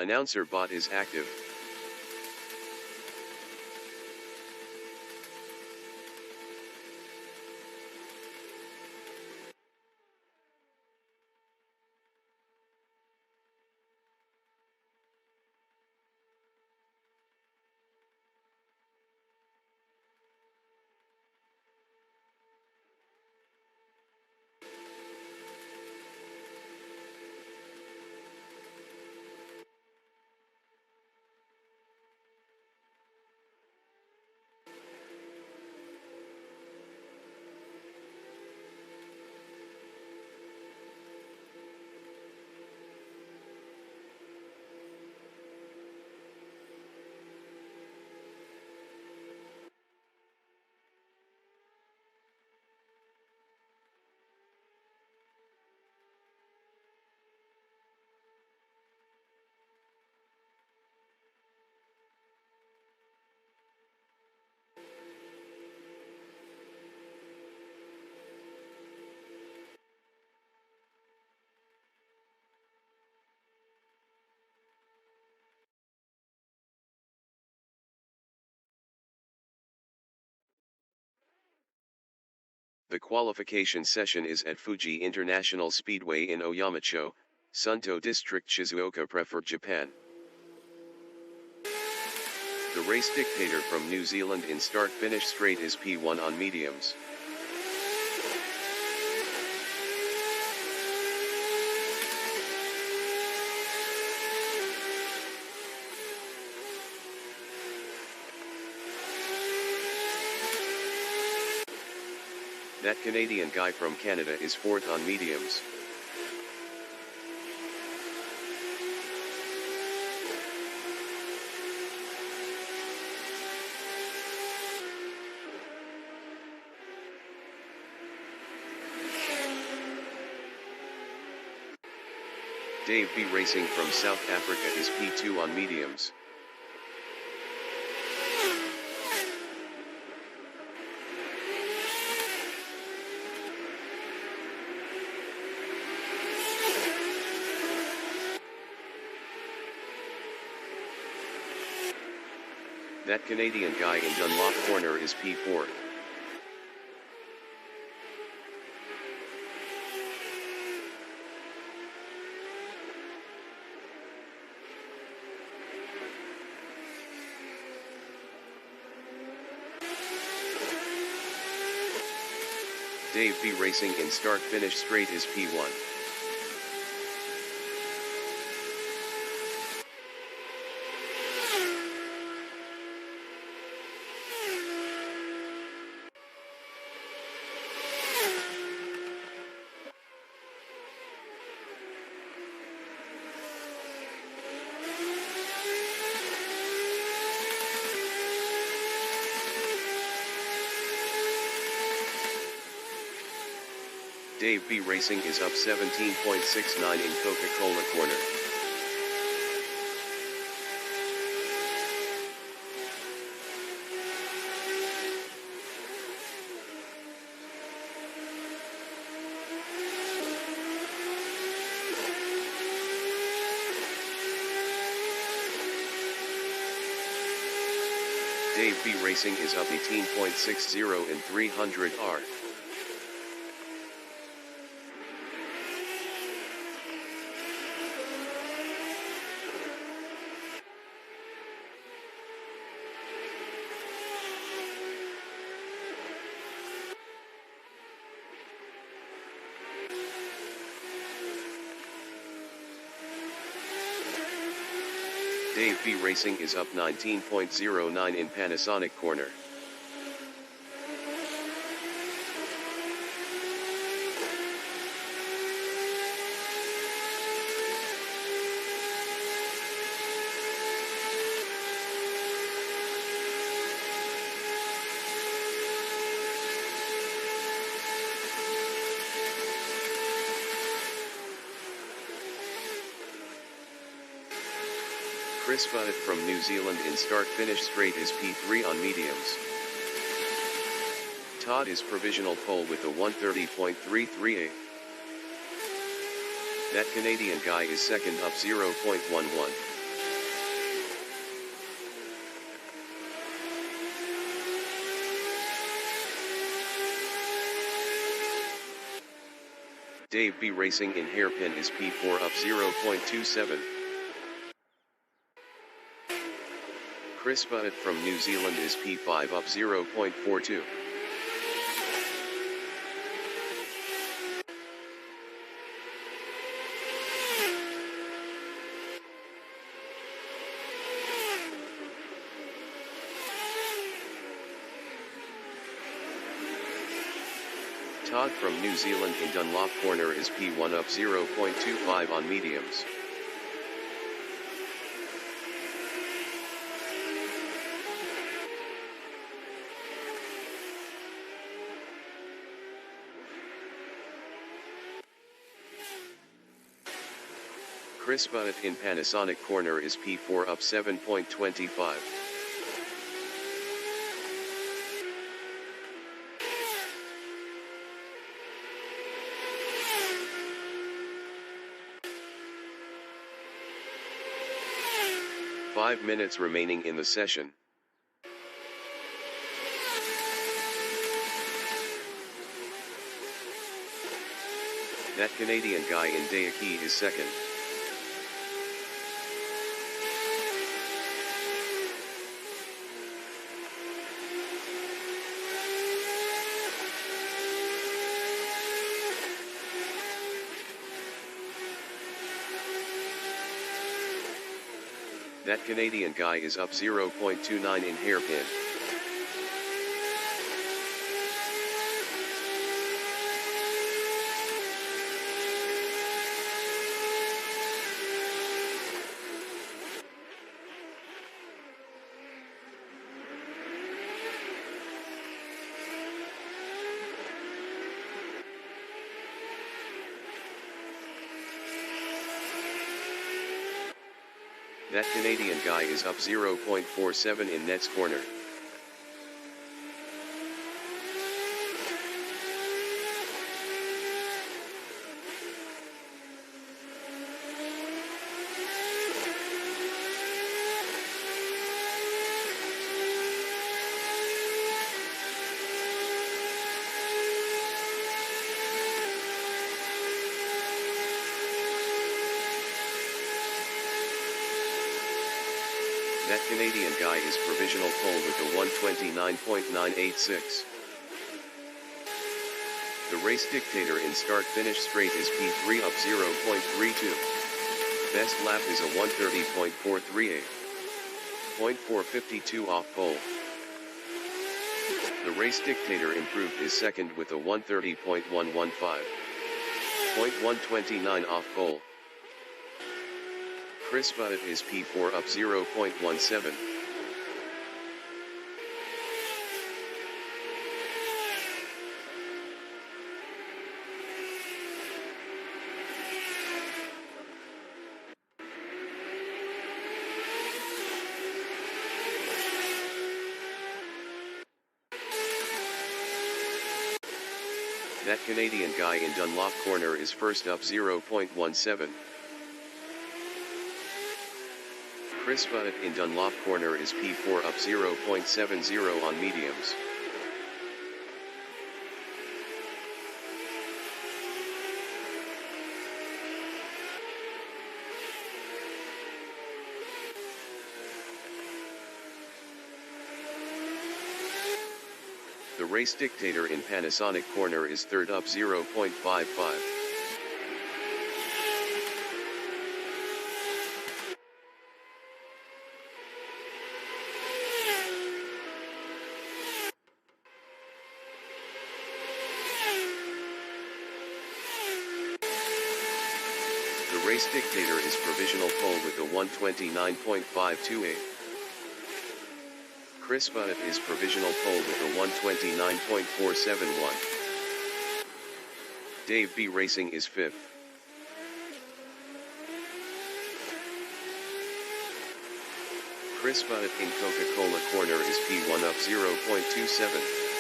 Announcer bot is active. The qualification session is at Fuji International Speedway in Oyamacho, Sunto District, Shizuoka Prefecture, Japan. The race dictator from New Zealand in start-finish straight is P1 on mediums. That Canadian guy from Canada is fourth on mediums. Dave B. Racing from South Africa is P2 on mediums. That Canadian guy in Dunlop corner is P4. Dave B. Racing in start-finish straight is P1. Dave B. Racing is up 17.69 in Coca-Cola corner. Dave B. Racing is up 18.60 in 300R. Dave B. Racing is up 19.09 in Panasonic corner. Chris Butt from New Zealand in start-finish straight is P3 on mediums. Todd is provisional pole with a 130.338. That Canadian guy is second up 0.11. Dave B Racing in hairpin is P4 up 0.27. Chris Butt from New Zealand is P5 up 0.42. Todd from New Zealand in Dunlop corner is P1 up 0.25 on mediums. Chris Butt in Panasonic corner is P4 up 7.25. Five minutes remaining in the session. That Canadian guy in Daiki is second. That Canadian guy is up 0.29 in hairpin. That Canadian guy is up 0.47 in Nets corner. That Canadian guy is provisional pole with a 129.986. The race dictator in start-finish straight is P3 up 0.32. Best lap is a 130.438. 0.452 off pole. The race dictator improved is second with a 130.115. 0.129 off pole. Chris Butt is P4 up 0.17. That Canadian guy in Dunlop corner is first up 0.17. Chris Butt in Dunlop corner is P4 up 0.70 on mediums. The race dictator in Panasonic corner is third up 0.55. The race dictator is provisional pole with a 129.528. Chris Butt is provisional pole with a 129.471. Dave B Racing is fifth. Chris Butt in Coca-Cola corner is P1 up 0.27.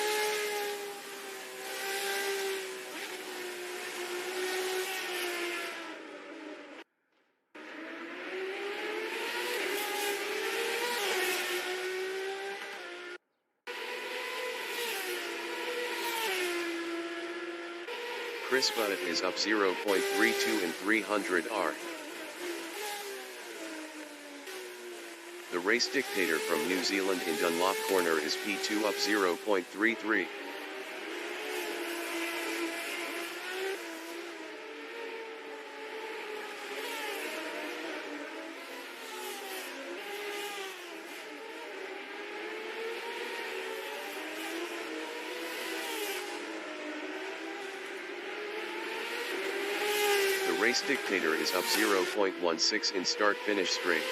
Chris Butt is up 0.32 in 300R. The race dictator from New Zealand in Dunlop corner is P2 up 0.33. The race dictator is up 0.16 in start-finish straight.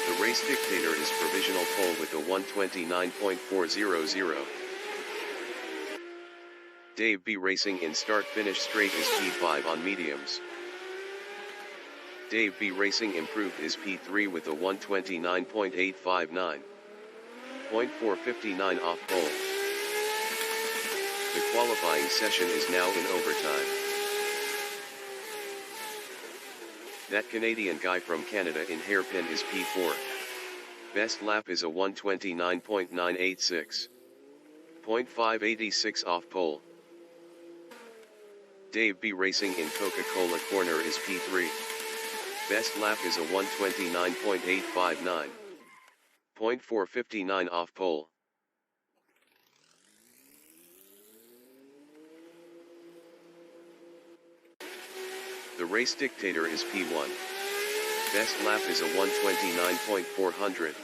The race dictator is provisional pole with a 129.400. Dave B racing in start-finish straight is P5 on mediums. Dave B racing improved is P3 with a 129.859. 0.459 off pole. The qualifying session is now in overtime. That Canadian guy from Canada in hairpin is P4. Best lap is a 129.986. 0.586 off pole. Dave B racing in Coca-Cola corner is P3. Best lap is a 129.859. 0.459 off pole. The race dictator is P1. Best lap is a 129.400.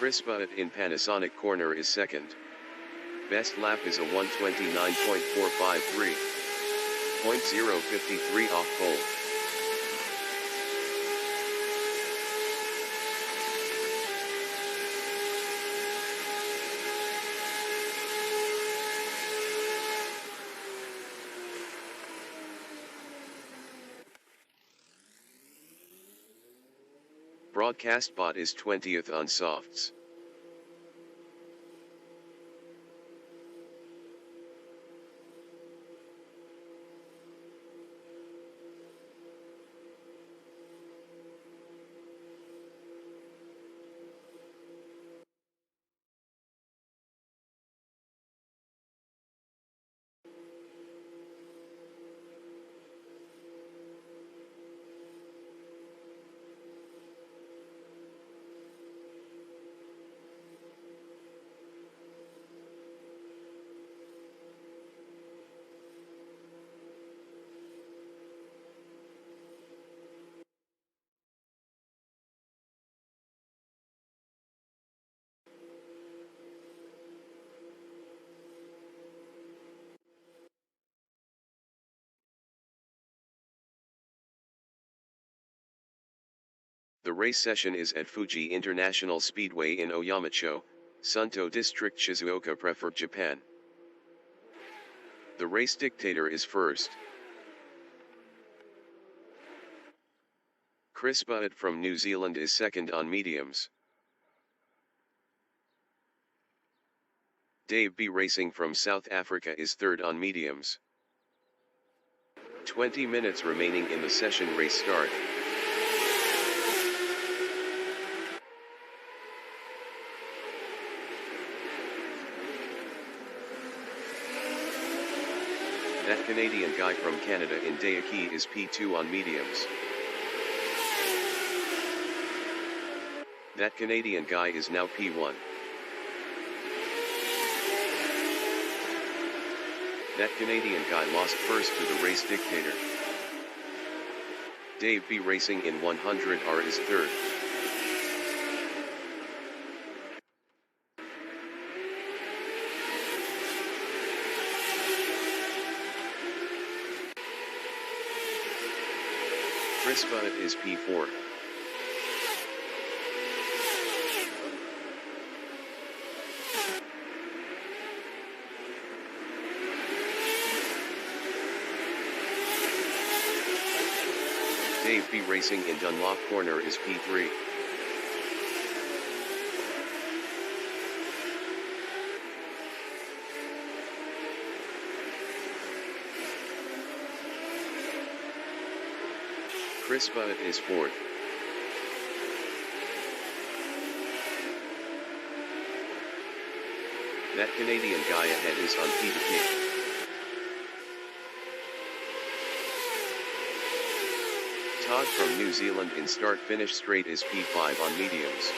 Chris Butt in Panasonic corner is second. Best lap is a 129.453. 0.053 off pole. Broadcast bot is 20th on softs. The race session is at Fuji International Speedway in Oyamacho, Sunto District, Shizuoka Prefecture, Japan. The race dictator is first. Chris Butt from New Zealand is second on mediums. Dave B racing from South Africa is third on mediums. 20 minutes remaining in the session. Race start. That Canadian guy from Canada in Daiki is P2 on mediums. That Canadian guy is now P1. That Canadian guy lost first to the race dictator. Dave B racing in 100R is third. Chris Butt is P4. Dave B Racing in Dunlop corner is P3. Chris Butt is 4th. That Canadian guy ahead is on P2P. Todd from New Zealand in start-finish straight is P5 on mediums.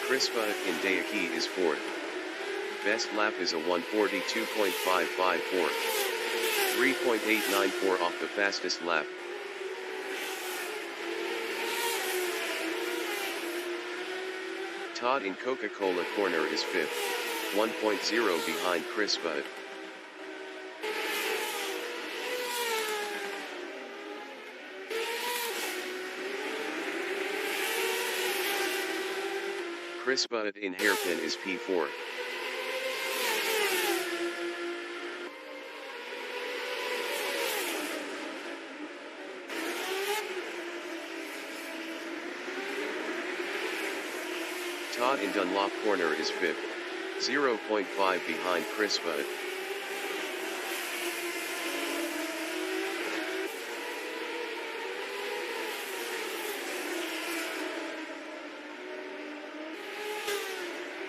Chris Butt in Daiki is 4th. Best lap is a 1:42.554. 3.894 off the fastest lap. Todd in Coca-Cola corner is 5th, 1.0 behind Chris Butt. Chris Butt in hairpin is P4. Todd in Dunlop corner is 5th, 0.5 behind Chris Butt.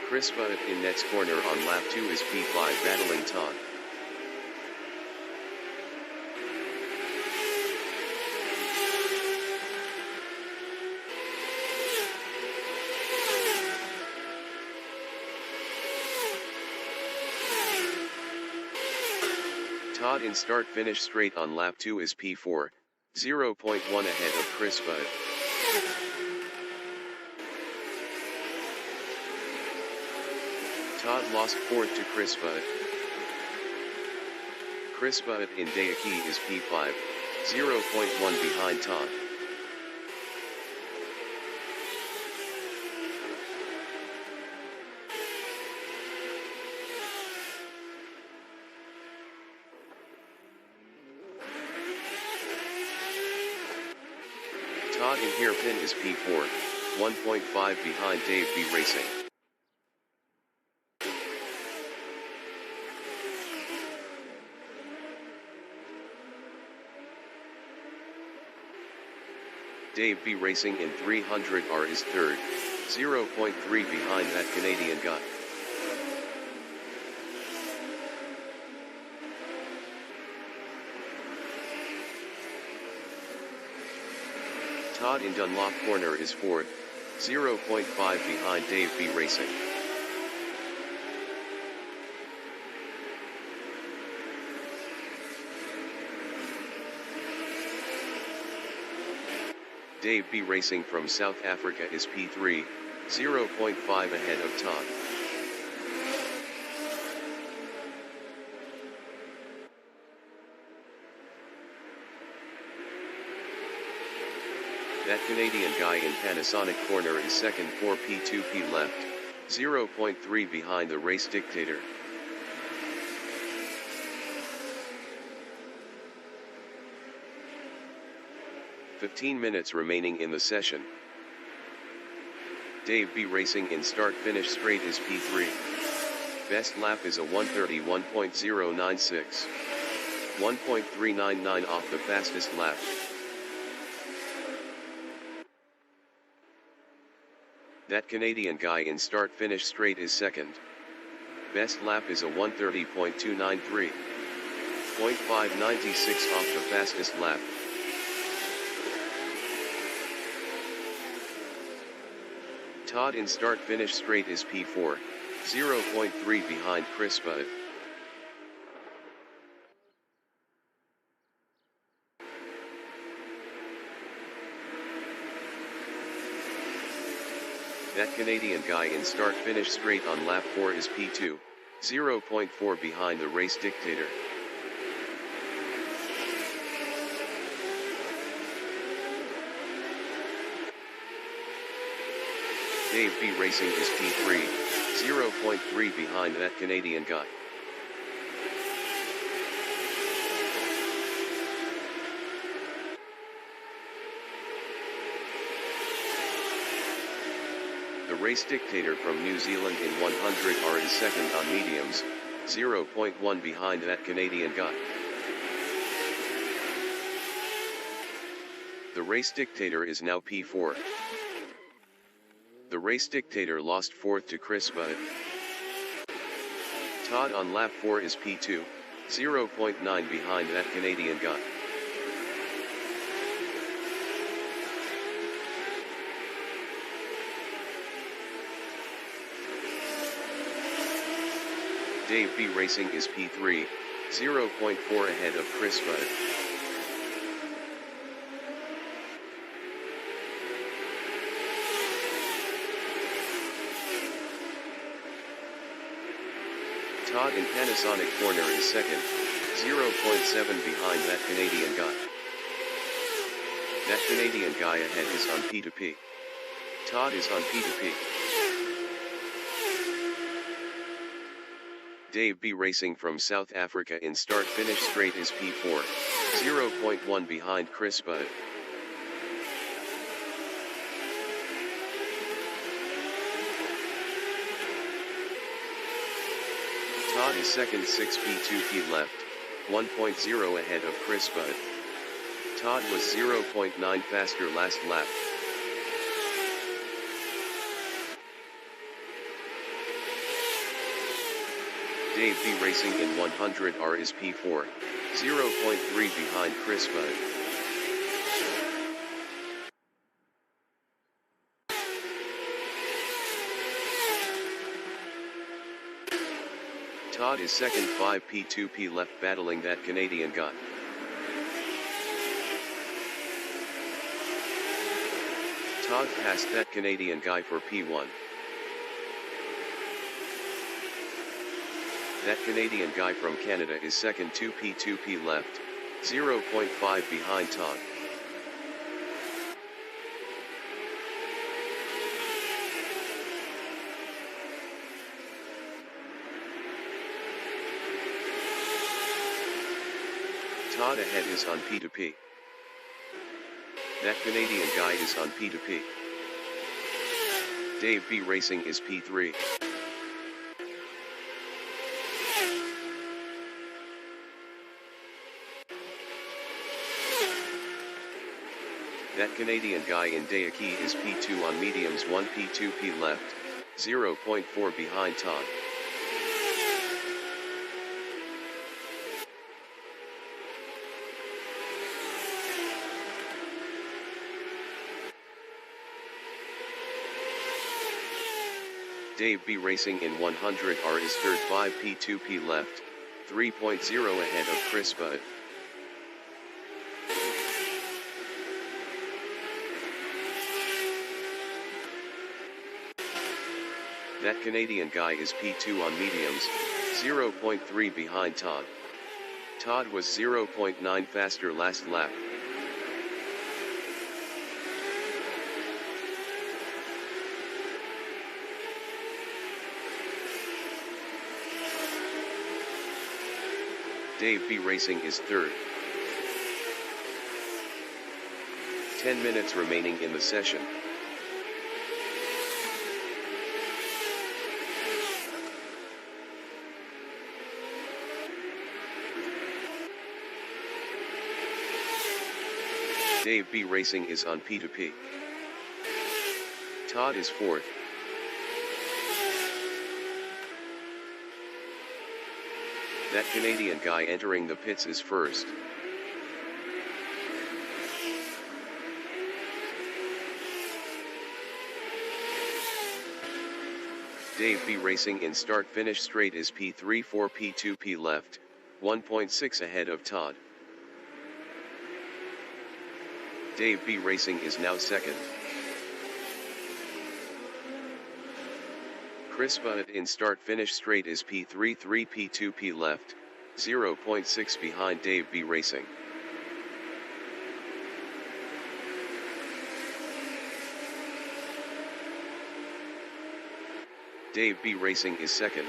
Chris Butt in Nets corner on lap 2 is P5 battling Todd. Todd in start-finish straight on lap 2 is P4, 0.1 ahead of Chris Butt. Todd lost 4th to Chris Butt. Chris Butt in Daiki is P5, 0.1 behind Todd. Todd in hairpin is P4, 1.5 behind Dave B Racing. Dave B Racing in 300R is 3rd, 0.3 behind that Canadian guy. Todd in Dunlop corner is 4th, 0.5 behind Dave B Racing. Dave B Racing from South Africa is P3, 0.5 ahead of Todd. That Canadian guy in Panasonic corner is 2nd for P2P left, 0.3 behind the race dictator. "15 minutes remaining in the session. Dave B Racing in start-finish straight is P3. Best lap is a 1:31.096. 1.399 off the fastest lap. That Canadian guy in start-finish straight is 2nd. Best lap is a 1:30.293. 0.596 off the fastest lap. Todd in start-finish straight is P4, 0.3 behind Chris Butt. That Canadian guy in start-finish straight on lap 4 is P2, 0.4 behind the race dictator. Dave B Racing is P3, 0.3 behind that Canadian guy. The race dictator from New Zealand in 100R is second on mediums, 0.1 behind that Canadian guy. The race dictator is now P4. The race dictator lost fourth to Chris Budd. Todd on lap 4 is P2, 0.9 behind that Canadian guy. Dave B Racing is P3, 0.4 ahead of Chris Budd. Todd in Panasonic corner is second, 0.7 behind that Canadian guy. That Canadian guy ahead is on P2P. Todd is on P2P. Dave B Racing from South Africa in start-finish straight is P4, 0.1 behind Chris Budd. Todd is second 6P2P left, 1.0 ahead of Chris Budd. Todd was 0.9 faster last lap. Dave B Racing in 100R is P4, 0.3 behind Chris Budd. Todd is second 5P2P left battling that Canadian guy. Todd passed that Canadian guy for P1. That Canadian guy from Canada is second 2P2P left, 0.5 behind Todd. Todd ahead is on P2P. That Canadian guy is on P2P. Dave B Racing is P3. That Canadian guy in Daiki is P2 on mediums 1P2P left, 0.4 behind Todd. Dave B Racing in 100R is third 5P2P left, 3.0 ahead of Chris Budd. That Canadian guy is P2 on mediums, 0.3 behind Todd. Todd was 0.9 faster last lap. Dave B Racing is third. 10 minutes remaining in the session. Dave B Racing is on P2P. Todd is fourth. That Canadian guy entering the pits is first. Dave B Racing in start-finish straight is P3 4P2P left, 1.6 ahead of Todd. Dave B Racing is now second. Chris Budd in start-finish straight is P3 3P2P left, 0.6 behind Dave B Racing. Dave B Racing is second.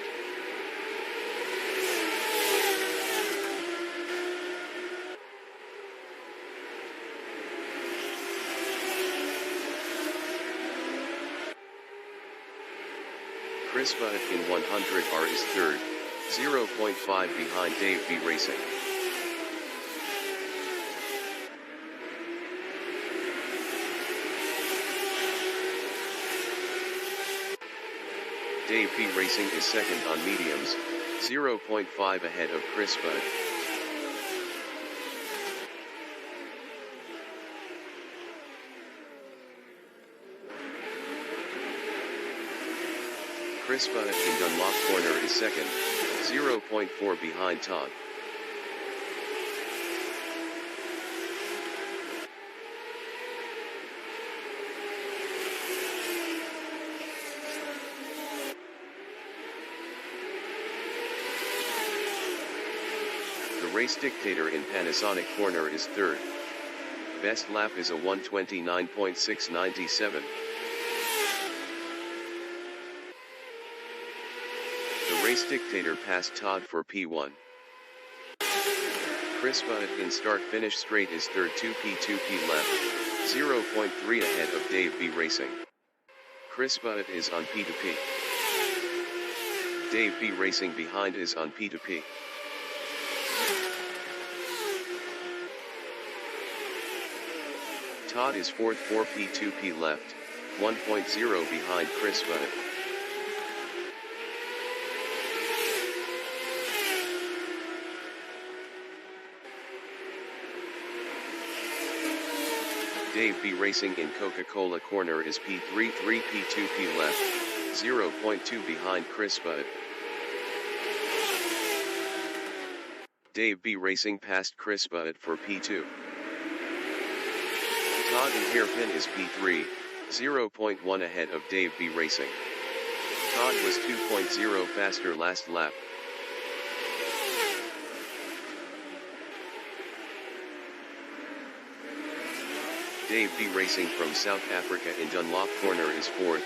Chris Butt in 100R is third, 0.5 behind Dave B Racing. Dave B Racing is second on mediums, 0.5 ahead of Chris Butt. Chris Butt in Dunlop corner is second, 0.4 behind Todd. The race dictator in Panasonic corner is third. Best lap is a 1:29.697. The race dictator passed Todd for P1. Chris Butt in start-finish straight is third, 2P left, 0.3 ahead of Dave B Racing. Chris Butt is on P2P. Dave B Racing behind is on P2P. Todd is fourth, 4P left, 1.0 behind Chris Butt. Dave B Racing in Coca-Cola corner is P3, 3P left, 0.2 behind Chris Butt. Dave B Racing passed Chris Butt for P2. Todd in hairpin is P3, 0.1 ahead of Dave B Racing. Todd was 2.0 faster last lap. Dave B Racing from South Africa in Dunlop corner is fourth,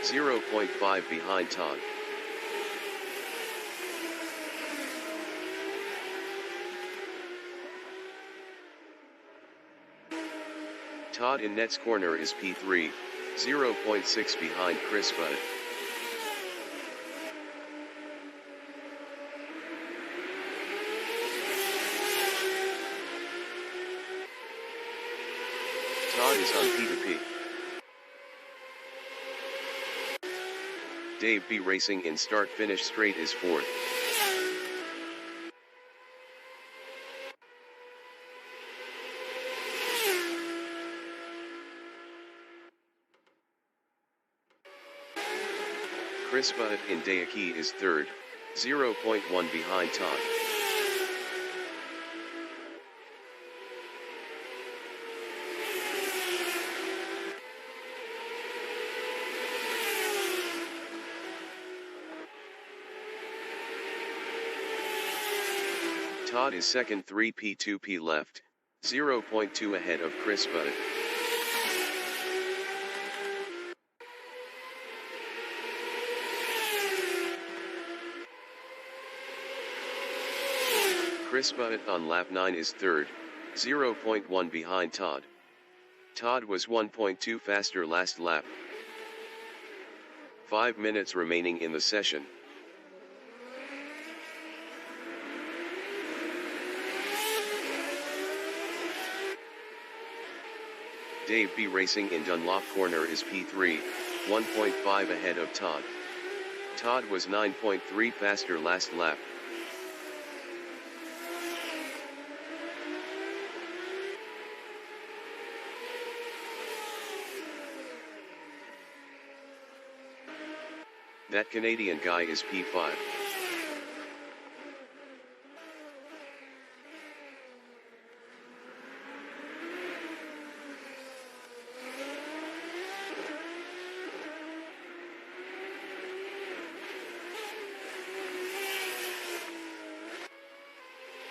0.5 behind Todd. Todd in Nets corner is P3, 0.6 behind Chris Butt. Todd is on P2P. Dave B Racing in start-finish straight is fourth. Chris Butt in Daiki is third, 0.1 behind Todd. Todd is second, 3P left, 0.2 ahead of Chris Butt. Chris Butt on lap 9 is third, 0.1 behind Todd. Todd was 1.2 faster last lap. 5 minutes remaining in the session. Dave B Racing in Dunlop corner is P3, 1.5 ahead of Todd. Todd was 9.3 faster last lap. That Canadian guy is P5.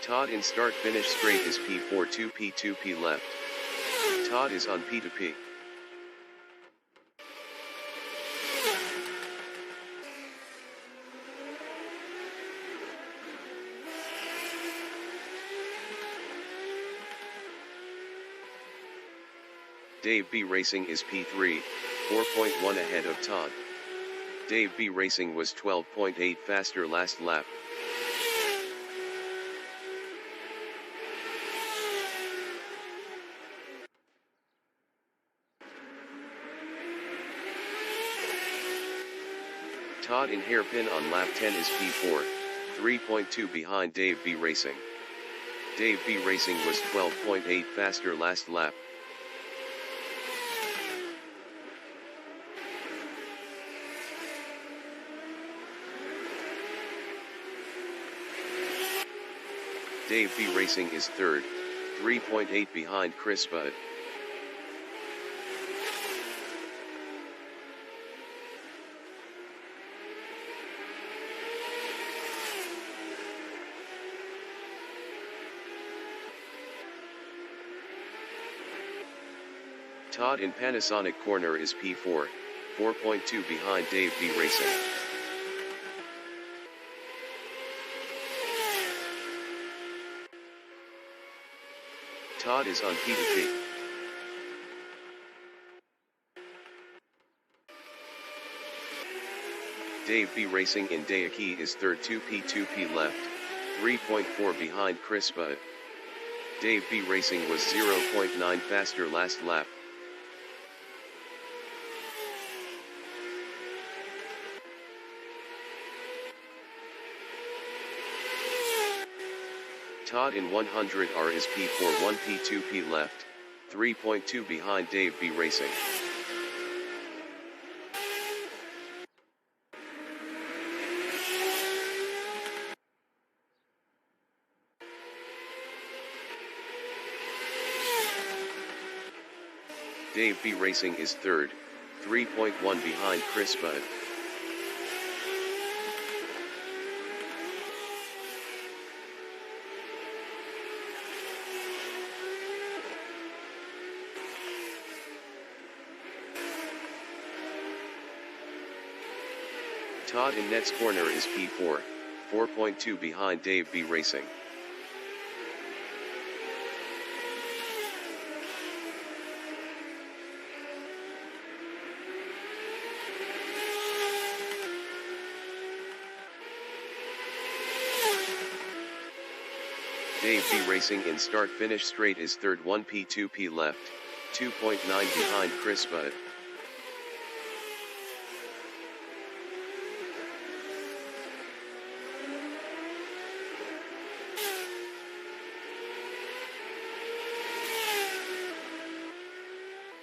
Todd in start-finish straight is P4, 2P left. Todd is on P2P. Dave B Racing is P3, 4.1 ahead of Todd. Dave B Racing was 12.8 faster last lap. Todd in hairpin on lap 10 is P4, 3.2 behind Dave B Racing. Dave B Racing was 12.8 faster last lap. Dave B Racing is third, 3.8 behind Chris Budd. Todd in Panasonic corner is P4, 4.2 behind Dave B Racing. Todd is on P2P. Dave B Racing in Daiki is third, 2P left, 3.4 behind Chris Budd. Dave B Racing was 0.9 faster last lap. Todd in 100R is P4, 1P2P left, 3.2 behind Dave B Racing. Dave B Racing is third, 3.1 behind Chris Budd. Todd in Nets corner is P4, 4.2 behind Dave B Racing. Dave B Racing in start-finish straight is third, 1P2P left, 2.9 behind Chris Budd.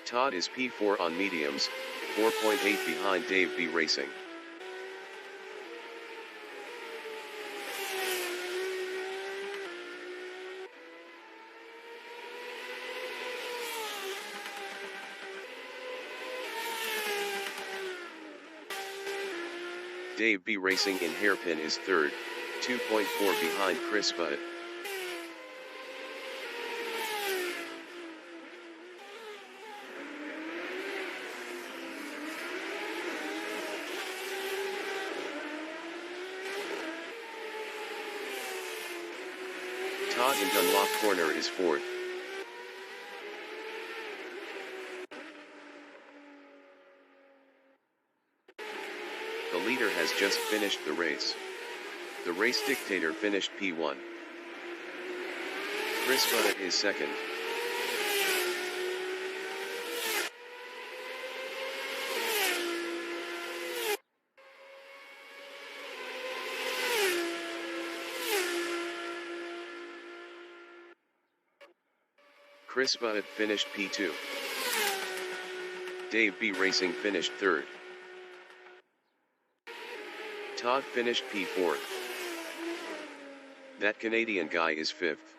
Todd is P4 on mediums, 4.8 behind Dave B Racing. Dave B Racing in hairpin is third, 2.4 behind Chris Budd. Todd in Dunlop corner is fourth. The leader has just finished the race. The race dictator finished P1. Chris Budd is second. Chris Budd finished P2. Dave B Racing finished third. Todd finished P4. That Canadian guy is fifth.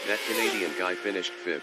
That Canadian guy finished fifth.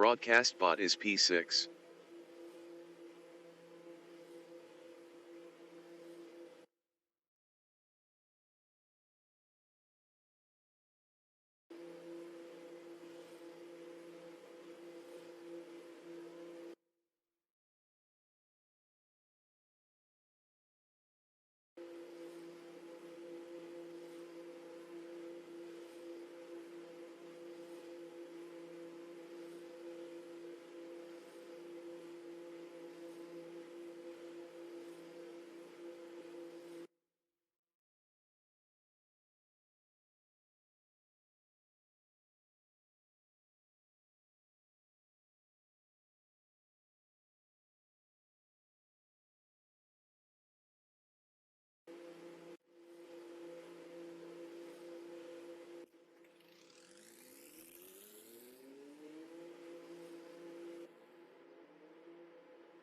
Broadcast bot is P6.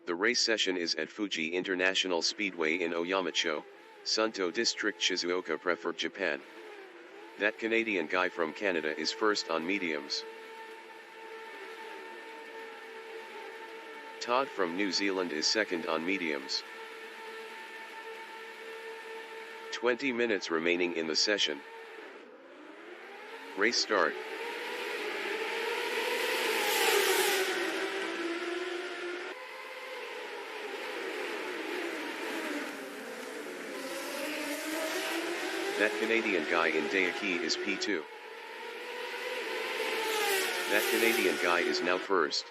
The race session is at Fuji International Speedway in Oyamacho, Sunto District, Shizuoka Prefecture, Japan. That Canadian guy from Canada is first on mediums. Todd from New Zealand is second on mediums. 20 minutes remaining in the session. Race start. That Canadian guy in Daiki is P2. That Canadian guy is now first.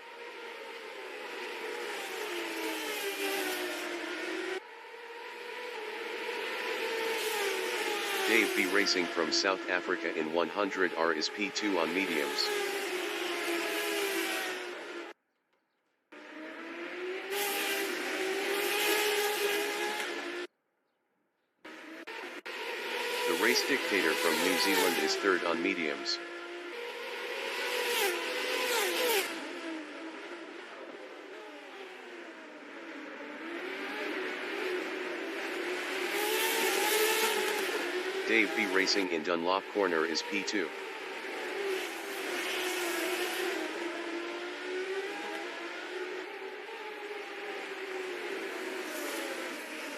Dave B Racing from South Africa in 100R is P2 on mediums. The race dictator from New Zealand is third on mediums. Dave B Racing in Dunlop Corner is P2.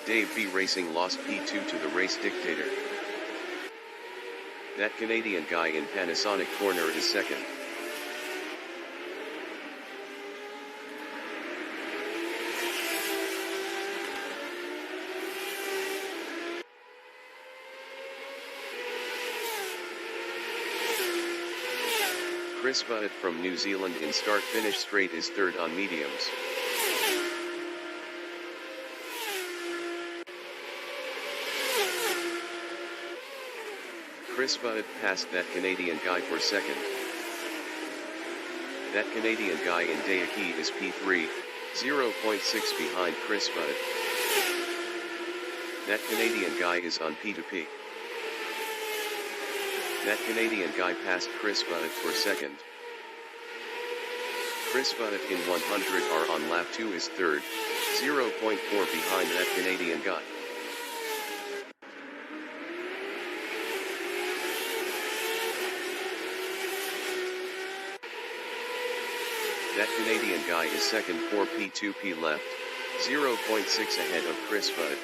Dave B Racing lost P2 to the race dictator. That Canadian guy in Panasonic Corner is second. Chris Butt from New Zealand in start-finish straight is third on mediums. Chris Butt passed that Canadian guy for second. That Canadian guy in Daiki is P3, 0.6 behind Chris Butt. That Canadian guy is on P2P. That Canadian guy passed Chris Butt for second. Chris Butt in 100R on lap 2 is third, 0.4 behind that Canadian guy. That Canadian guy is second for P2P left, 0.6 ahead of Chris Butt.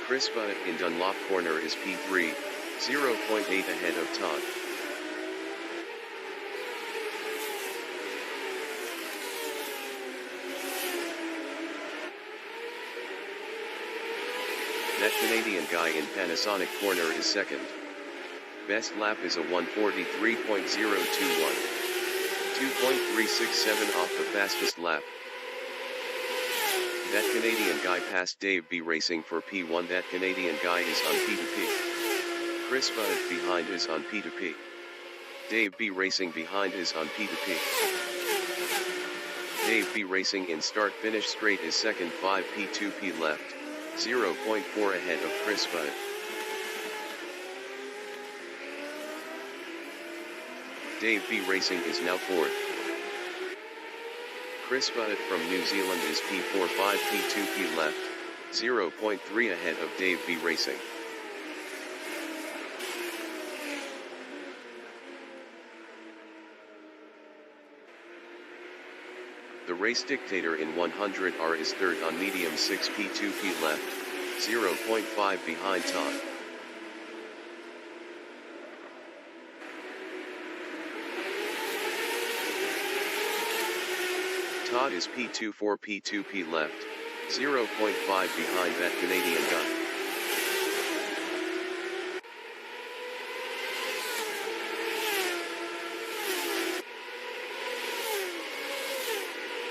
Chris Butt in Dunlop Corner is P3, 0.8 ahead of Todd. That Canadian guy in Panasonic Corner is second. Best lap is a 1:43.021. 2.367 off the fastest lap. That Canadian guy passed Dave B Racing for P1. That Canadian guy is on P2P. Chris Butt behind is on P2P. Dave B Racing behind is on P2P. Dave B Racing in start-finish straight is second, 5 P2P left, 0.4 ahead of Chris Butt. Dave B Racing is now fourth. Chris Butt from New Zealand is P4, 5 P2P left, 0.3 ahead of Dave B Racing. The race dictator in 100R is third on medium 6P2P left, 0.5 behind Todd. Todd is P2 4P2P left, 0.5 behind that Canadian guy.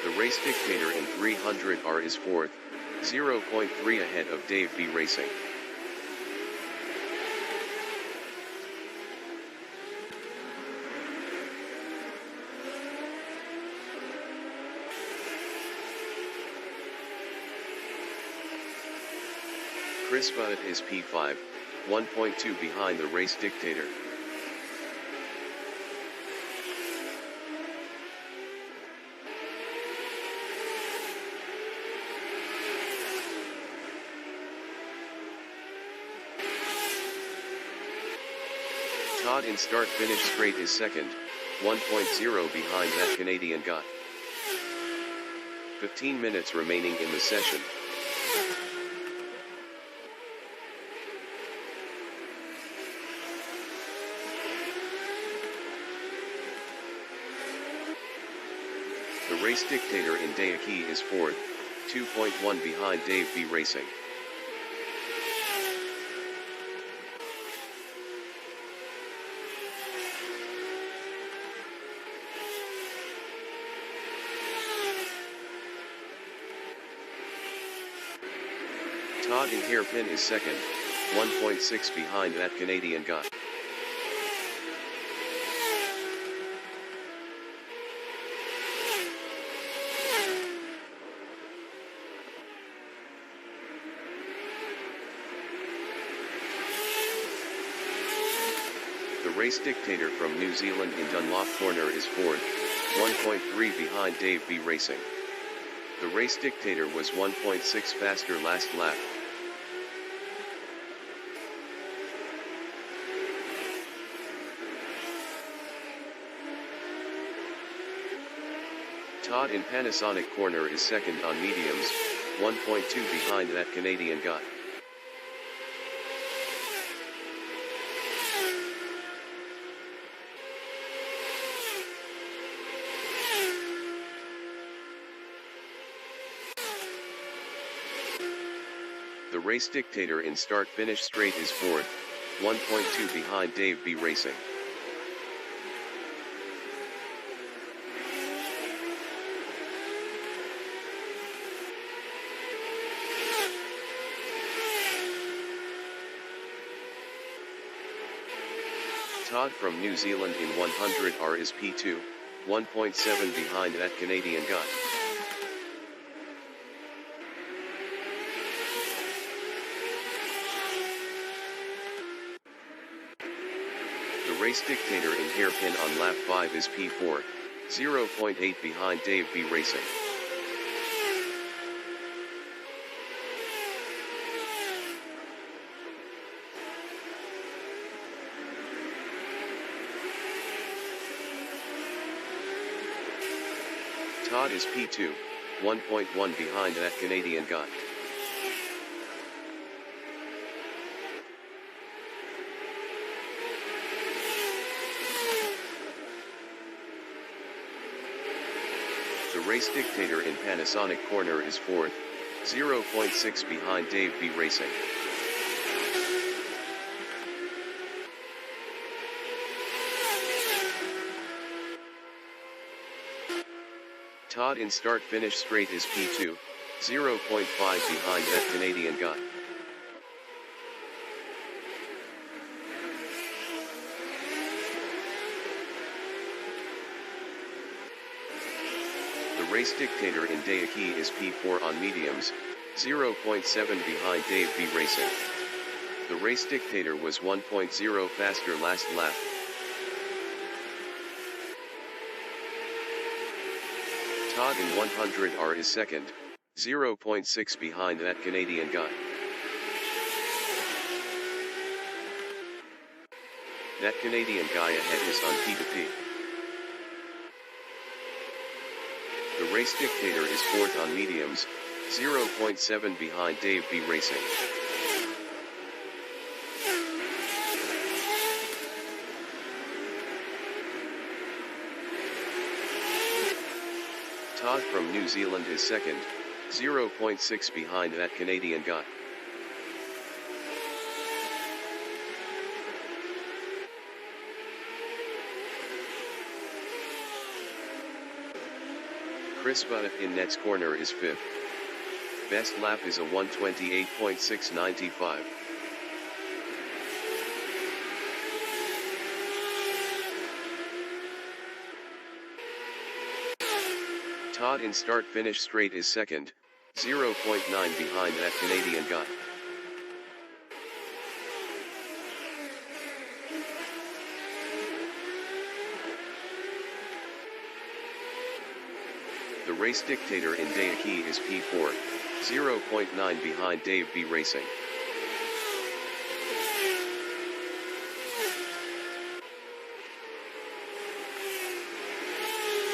The race dictator in 300R is fourth, 0.3 ahead of Dave B Racing. Chris Budd is P5, 1.2 behind the race dictator. Todd in start-finish straight is second, 1.0 behind that Canadian guy. 15 minutes remaining in the session. The race dictator in Daiki is fourth, 2.1 behind Dave B Racing. Todd in hairpin is second, 1.6 behind that Canadian guy. The race dictator from New Zealand in Dunlop Corner is fourth, 1.3 behind Dave B Racing. The race dictator was 1.6 faster last lap. Todd in Panasonic Corner is second on mediums, 1.2 behind that Canadian guy. The race dictator in start-finish straight is fourth, 1.2 behind Dave B Racing. Todd from New Zealand in 100R is P2, 1.7 behind that Canadian guy. The race dictator in hairpin on lap 5 is P4, 0.8 behind Dave B Racing. Todd is P2, 1.1 behind that Canadian guy. The race dictator in Panasonic Corner is fourth, 0.6 behind Dave B Racing. Todd in start-finish straight is P2, 0.5 behind that Canadian guy. The race dictator in Daiki is P4 on mediums, 0.7 behind Dave B Racing. The race dictator was 1.0 faster last lap. Todd in 100R is second, 0.6 behind that Canadian guy. That Canadian guy ahead is on P2P. The race dictator is fourth on mediums, 0.7 behind Dave B Racing. Todd from New Zealand is second, 0.6 behind that Canadian guy. Chris Butt in next corner is fifth. Best lap is a 1:28.695. Todd in start-finish straight is second, 0.9 behind that Canadian guy. The race dictator in Daiki is P4, 0.9 behind Dave B Racing.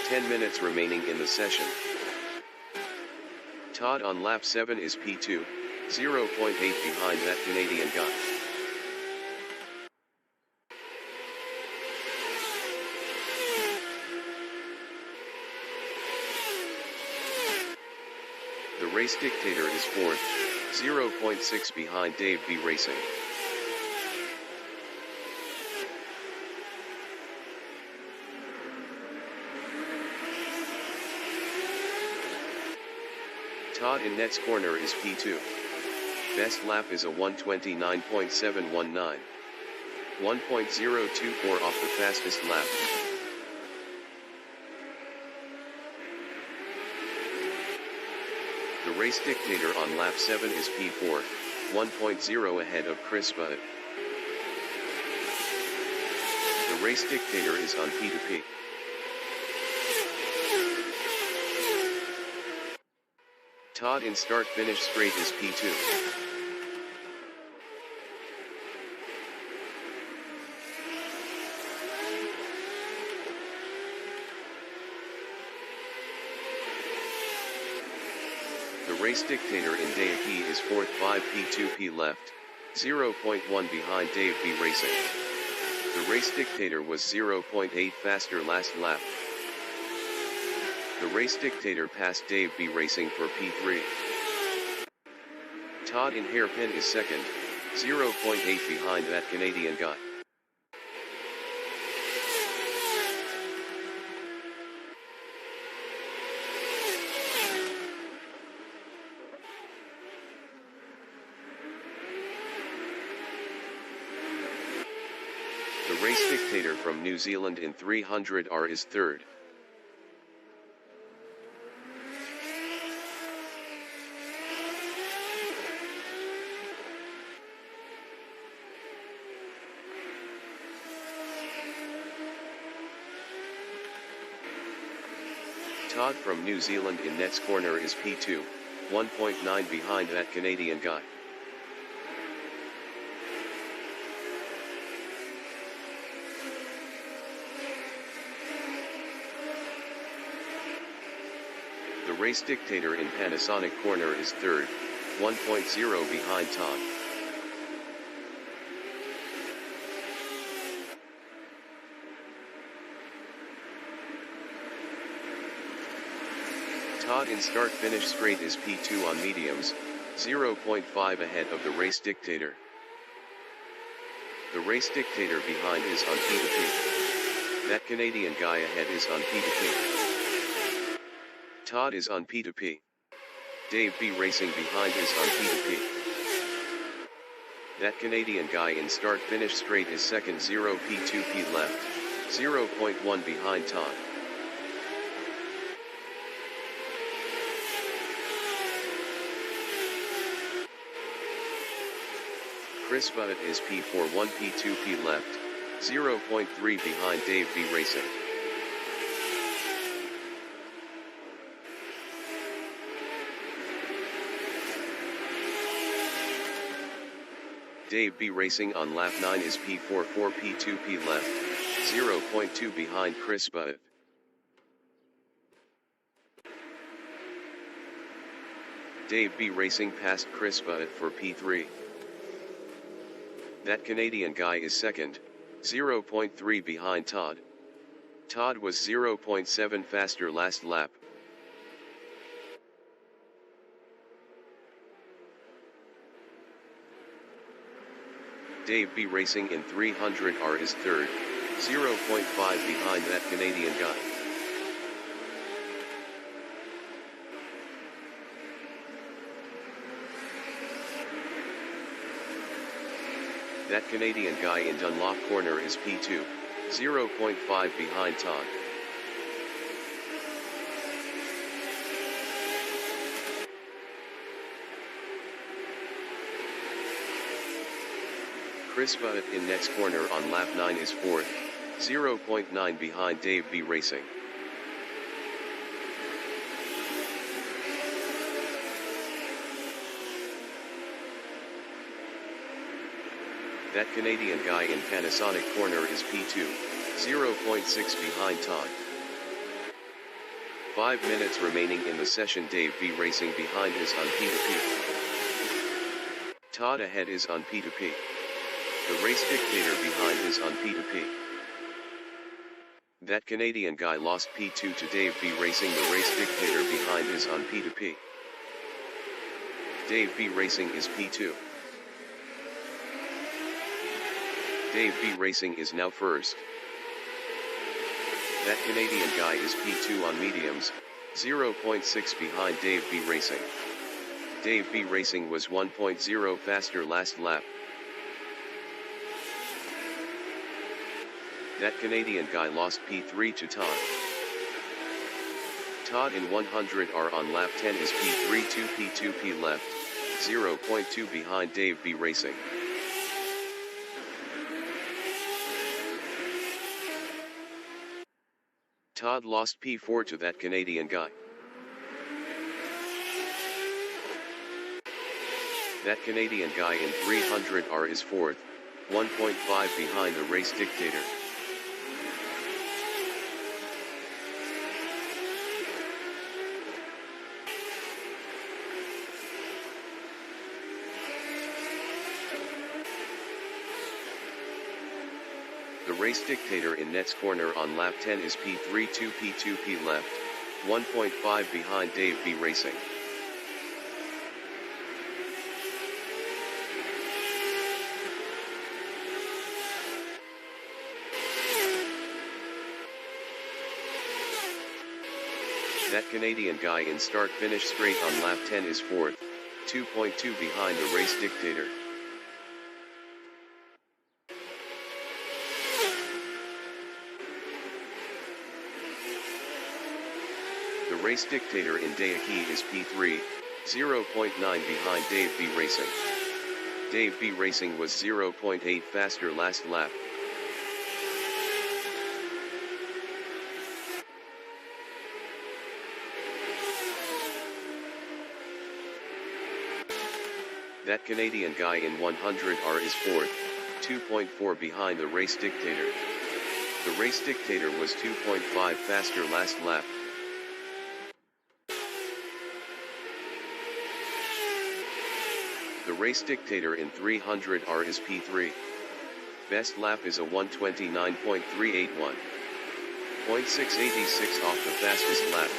"10 minutes remaining in the session. Todd on lap 7 is P2, 0.8 behind that Canadian guy. The race dictator is fourth, 0.6 behind Dave B Racing. Todd in next corner is P2. Best lap is a 1:29.719. 1.024 off the fastest lap. The race dictator on lap 7 is P4, 1.0 ahead of Chris Butt. The race dictator is on P2P. Todd in start-finish straight is P2. The race dictator in Daiki is fourth, 5 P2P left, 0.1 behind Dave B Racing. The race dictator was 0.8 faster last lap. The race dictator passed Dave B Racing for P3. Todd in hairpin is second, 0.8 behind that Canadian guy. The race dictator from New Zealand in 300R is third. Todd from New Zealand in next corner is P2, 1.9 behind that Canadian guy. The race dictator in Panasonic corner is third, 1.0 behind Todd. Todd in start-finish straight is P2 on mediums, 0.5 ahead of the race dictator. The race dictator behind is on P2P. That Canadian guy ahead is on P2P. Todd is on P2P. Dave B Racing behind is on P2P. That Canadian guy in start-finish straight is second, 0 P2P left, 0.1 behind Todd. Chris Butt is P4, 1 P2P left, 0.3 behind Dave B Racing. Dave B Racing on lap 9 is P4 4 P2 P left, 0.2 behind Chris Butt. Dave B Racing passed Chris Butt for P3. That Canadian guy is second, 0.3 behind Todd. Todd was 0.7 faster last lap. Dave B Racing in 300R is third, 0.5 behind that Canadian guy. That Canadian guy in Dunlop corner is P2, 0.5 behind Todd. Chris Butt in next corner on lap 9 is 4th, 0.9 behind Dave B Racing. That Canadian guy in Panasonic corner is P2, 0.6 behind Todd. 5 minutes remaining in the session. Dave B Racing behind is on P2P. Todd ahead is on P2P. The race dictator behind is on P2P. That Canadian guy lost P2 to Dave B Racing. The race dictator behind is on P2P. Dave B Racing is P2. Dave B Racing is now first. That Canadian guy is P2 on mediums, 0.6 behind Dave B Racing. Dave B Racing was 1.0 faster last lap. That Canadian guy lost P3 to Todd. Todd in 100R on lap 10 is P3 2 P2 P left, 0.2 behind Dave B Racing. Todd lost P4 to that Canadian guy. That Canadian guy in 300R is 4th, 1.5 behind the race dictator. The race dictator in next corner on lap 10 is P3 2 P2 P left, 1.5 behind Dave B Racing. That Canadian guy in start-finish straight on lap 10 is 4th, 2.2 behind the race dictator. The race dictator in Daiki is P3, 0.9 behind Dave B Racing. Dave B Racing was 0.8 faster last lap. That Canadian guy in 100R is 4th, 2.4 behind the race dictator. The race dictator was 2.5 faster last lap. The race dictator in 300R is P3. Best lap is a 129.381. 0.686 off the fastest lap.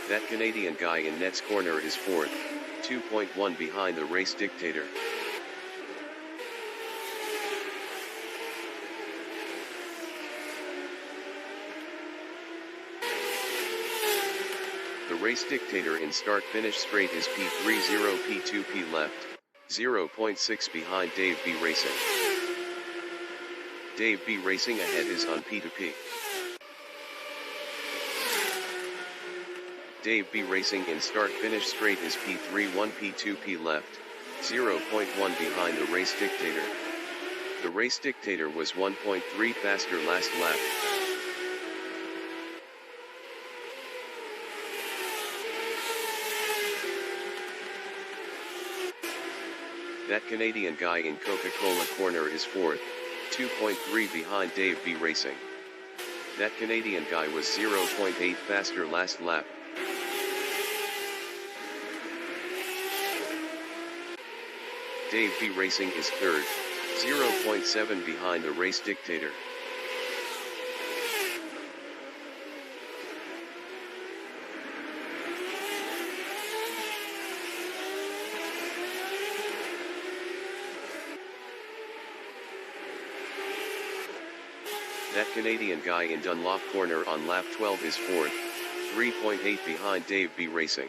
That Canadian guy in next corner is 4th, 2.1 behind the race dictator. The race dictator in start-finish straight is P3 0 P2 P left, 0.6 behind Dave B Racing. Dave B Racing ahead is on P2P. Dave B Racing in start-finish straight is P3 1 P2 P left, 0.1 behind the race dictator. The race dictator was 1.3 faster last lap. That Canadian guy in Coca-Cola corner is 4th, 2.3 behind Dave B Racing. That Canadian guy was 0.8 faster last lap. Dave B Racing is 3rd, 0.7 behind the race dictator. That Canadian guy in Dunlop corner on lap 12 is 4th, 3.8 behind Dave B Racing.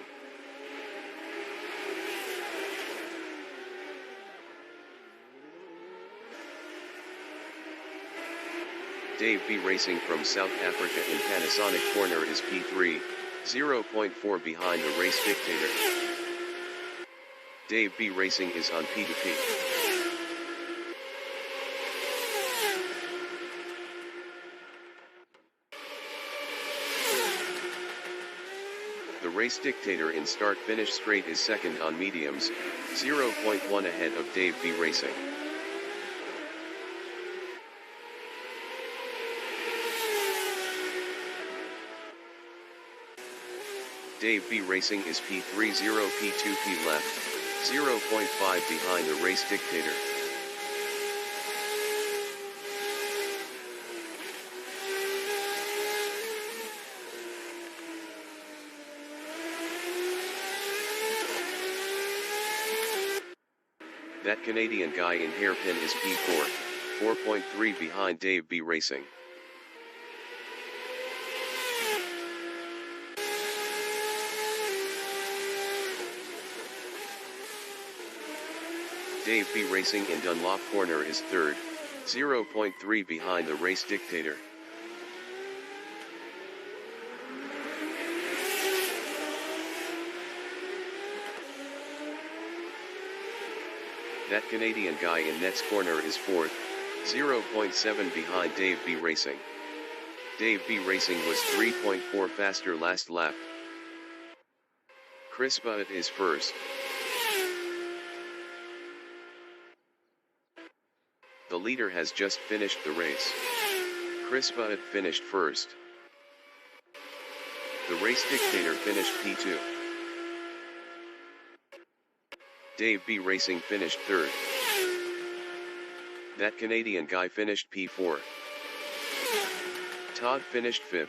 Dave B Racing from South Africa in Panasonic corner is P3, 0.4 behind the race dictator. Dave B Racing is on P2P. The race dictator in start-finish straight is 2nd on mediums, 0.1 ahead of Dave B Racing. Dave B Racing is P3 0 P2P left, 0.5 behind the race dictator. That Canadian guy in hairpin is P4, 4.3 behind Dave B Racing. Dave B Racing in Dunlop corner is 3rd, 0.3 behind the race dictator. That Canadian guy in Nets corner is 4th, 0.7 behind Dave B Racing. Dave B Racing was 3.4 faster last lap. Chris Butt is 1st. The leader has just finished the race. Chris Butt finished 1st. The race dictator finished P2. Dave B Racing finished 3rd. That Canadian guy finished P4. Todd finished 5th.